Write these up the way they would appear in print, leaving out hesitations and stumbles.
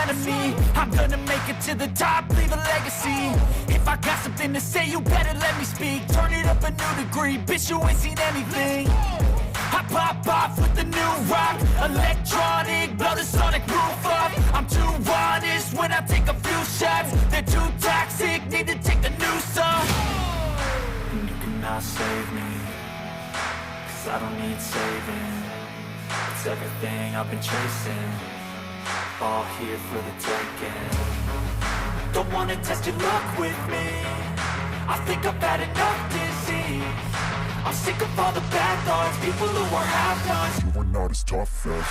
enemy. I'm gonna make it to the top, leave a legacy. If I got something to say, you better let me speak. Turn it up a new degree, bitch, you ain't seen anything. I pop off with the new rock, electronic, blow the sonic roof up. I'm too honest when I take a few shots. They're too toxic, need to take the noose off. And you cannot save me, 'cause I don't need saving. It's everything I've been chasing, all here for the taking. Don't wanna test your luck with me, I think I've had enough disease. I'm sick of all the bad thoughts, people who are half-nots. You are not as tough as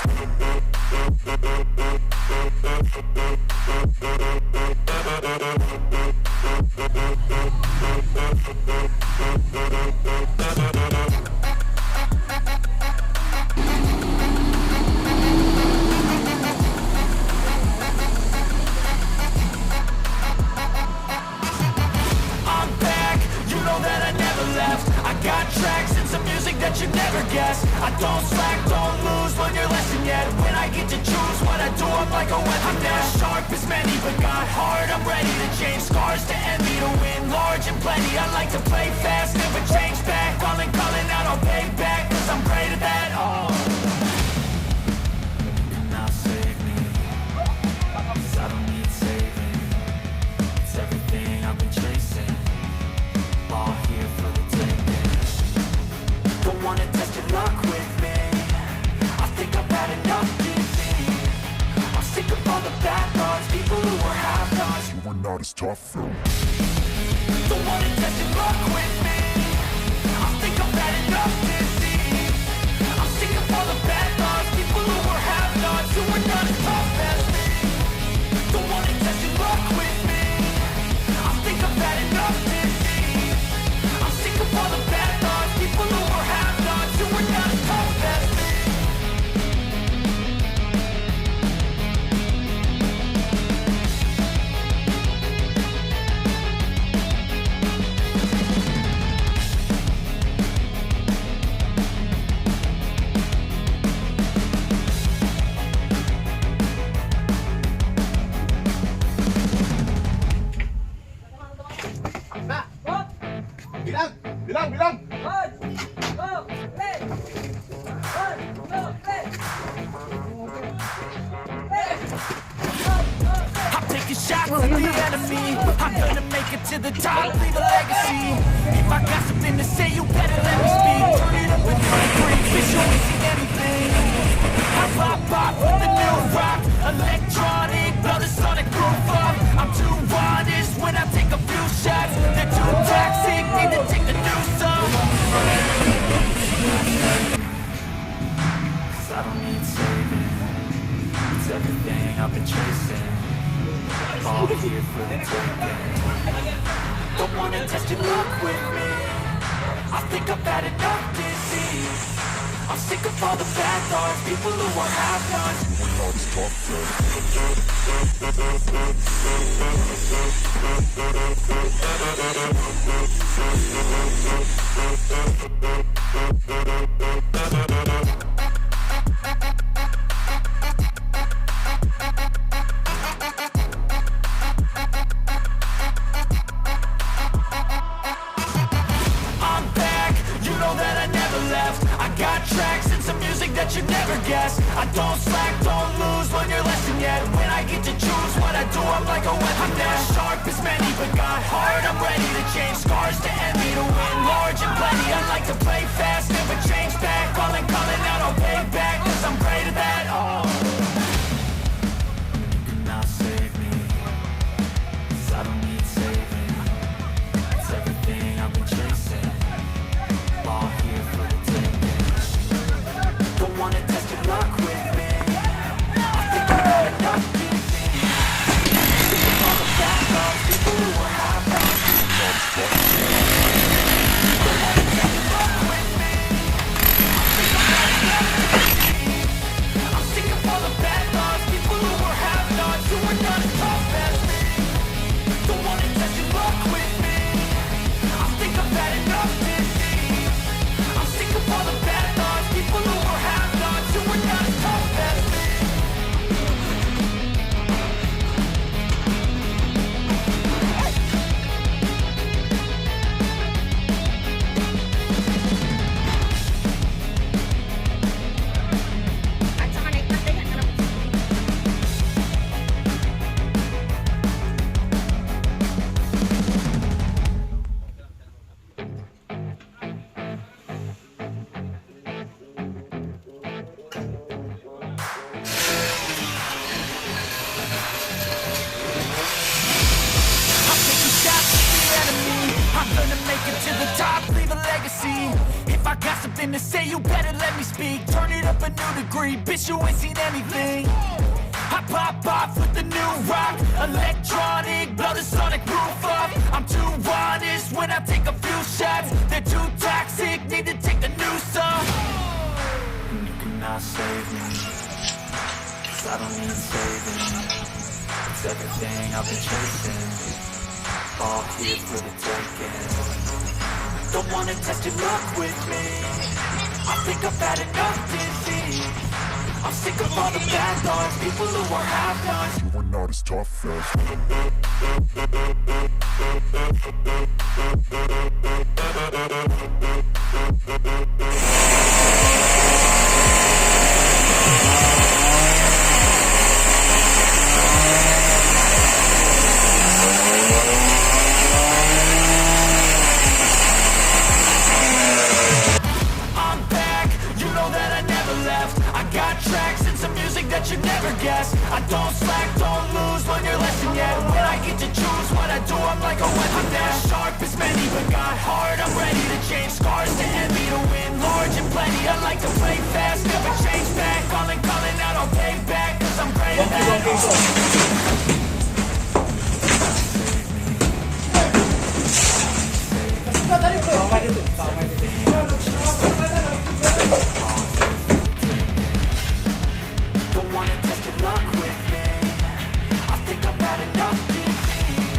I'm back, you know that I never left. I got tracks and some music that you never guessed. I don't slack, don't lose, learn your lesson yet. When I get to choose what I do, I'm like a weapon. I'm not sharp as many, but got hard. I'm ready to change scars to envy, to win large and plenty. I like to play fast, never change back. Calling out, I'll pay back, 'cause I'm great at that. Oh, you cannot save me, 'cause I don't need saving. It's everything I've been chasing, all here for the taking. Don't wanna test your luck with me, I think I've had enough disease. I'm sick of all the bad thoughts, people who are half-nots. you are not as tough as Don't wanna test your luck with me, I think I've had enough disease. I'm sick of all the bad thoughts, people who are half-nots, who are not as tough as me. Don't wanna test your luck with me, I think I've had enough disease. I'm sick of all the bad thoughts, people who are half-nots, who are not as tough as me. Bilang! I'm taking shots at the enemy. I'm gonna make it to the top, leave a legacy. If I got something to say, you better let me speak. Turn it up a new degree, bitch, you ain't seen anything. I pop off with the new rock, electronic, blow the sonic roof up. I'm too honest when I take a few shots. They're too toxic, need to take the noose off. 'Cause I don't need saving. It's everything I've been chasing, all here for the taking. Don't wanna test your luck with me, I think I've had enough disease. I'm sick of all the bad thoughts, people who are half-nots. you are not as tough I'm back, you know that I never left. I got tracks and some music that you never guessed. I don't slack, don't lose, learn your lesson yet. When I get to choose what I do, I'm like a weapon. I'm not sharp as many, but got hard. I'm ready to change scars to envy, to win large and plenty. I like to play fast, never change back. Calling out, I'll pay back, 'cause I'm great at that. Oh, you cannot save me, 'cause I don't need saving. It's everything I've been chasing, all here for the taking. Don't wanna test your luck with me, I think I've had enough disease. Sick of all the bad thoughts, people who are half-nots. Don't wanna test your luck with me, I got something to say, you better let me speak. Turn it up a new degree, bitch, you ain't seen anything. I pop off with the new rock, electronic, blow the sonic roof up. I'm too honest when I take a few shots. They're too toxic, need to take the noose off. And you cannot save me, 'cause I don't need saving. It's everything I've been chasing, all here for the taking. Don't wanna test your luck with me, I think I've had enough disease. I'm sick of all the bad thoughts, people who are half-nots. You are not as tough as I'm back, you know that I never left. I got tracks and some music that you never guessed. I don't slack, don't lose, learn your lesson yet. When I get to choose what I do, I'm like a weapon that sharp as many, but got hard. I'm ready to change scars to envy, to win large and plenty. I like to play fast, never change back. Calling out, I'll pay back, 'cause I'm great at that. Don't wanna test your luck with me, I think I've had enough disease.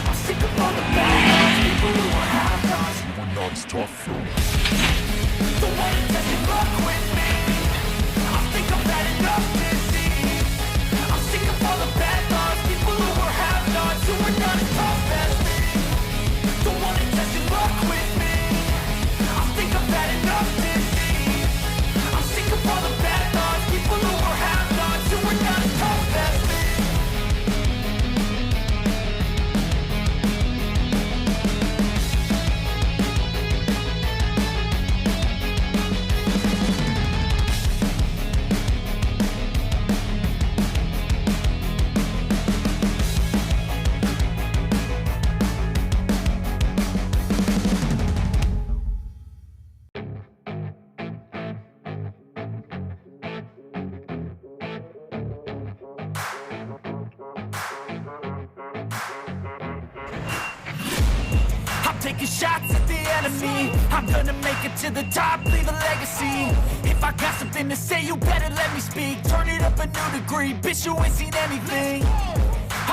I'm sick of all the bad thoughts, people who are half-nots. you are not as tough as Don't wanna test your luck with me, I think I've had enough disease. I'm sick of all the bad thoughts, people who are half-nots, who are not as tough as me. Don't wanna test your luck with me, I think I've had enough disease. I'm sick of all the bad thoughts, people who are half-nots, who are not as tough as me. I'm taking shots at the enemy, I'm gonna make it to the top, leave a legacy. If I got something to say, you better let me speak. Turn it up a new degree, bitch, you ain't seen anything.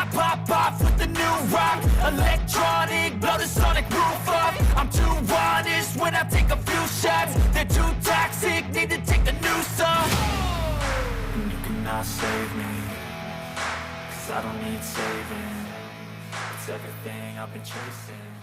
I pop off with the new rock, electronic, blow the sonic roof up. I'm too honest when I take a few shots. They're too toxic, need to take the noose off. And you cannot save me, 'cause I don't need saving. It's everything I've been chasing.